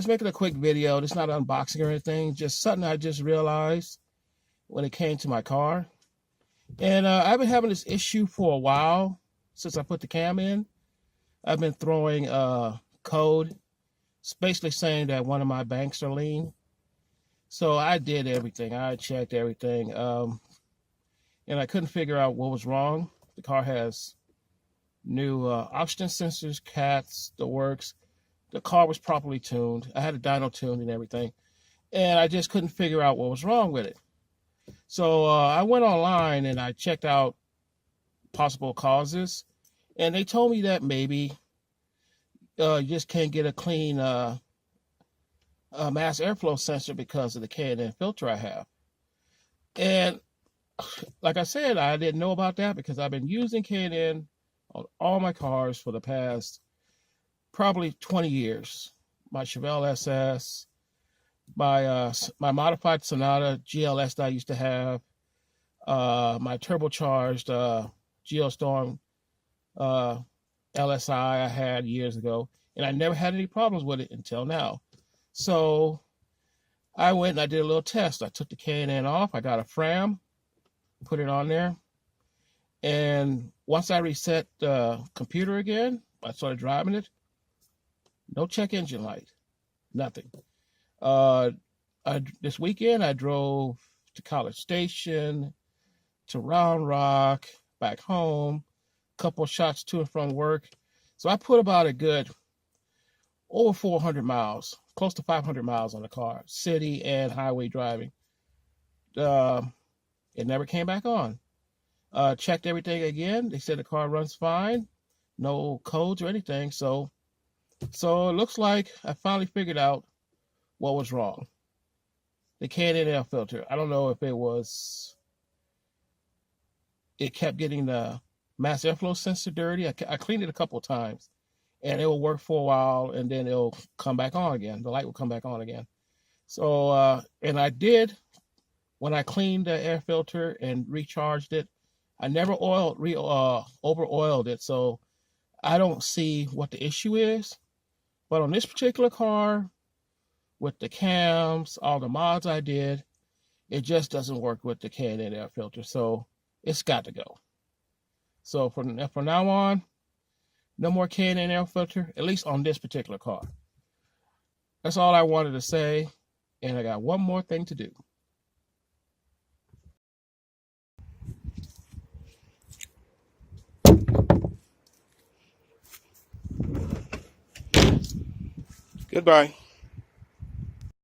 just making a quick video. It's not unboxing or anything. Just something I just realized when it came to my car. And I've been having this issue for a while since I put the cam in. I've been throwing code. It's basically saying that one of my banks are lean. So I did everything. I checked everything. And I couldn't figure out what was wrong. The car has new oxygen sensors, cats, the works. The car was properly tuned. I had a dyno tuned and everything. And I just couldn't figure out what was wrong with it. So I went online and I checked out possible causes. And they told me that maybe you just can't get a clean mass airflow sensor because of the K&N filter I have. And like I said, I didn't know about that because I've been using K&N on all my cars for the past probably 20 years. My Chevelle SS, my modified Sonata GLS that I used to have, my turbocharged Geostorm LSI I had years ago, and I never had any problems with it until now. So I went and I did a little test. I took the K&N off. I got a Fram, put it on there, and once I reset the computer again, I started driving it. No check engine light, nothing. This weekend I drove to College Station, to Round Rock, back home, couple of shots to and from work. So I put about a good over 400 miles, close to 500 miles on the car, city and highway driving. It never came back on. Checked everything again. They said the car runs fine, no codes or anything. So it looks like I finally figured out what was wrong. The K&N air filter. I don't know if it kept getting the mass airflow sensor dirty. I cleaned it a couple of times, and it will work for a while, and then it'll come back on again. The light will come back on again. So, and I did, when I cleaned the air filter and recharged it, I never over-oiled it, so I don't see what the issue is. But on this particular car, with the cams, all the mods I did, it just doesn't work with the K&N air filter, so it's got to go. So from now on, no more K&N air filter, at least on this particular car. That's all I wanted to say, and I got one more thing to do. Goodbye.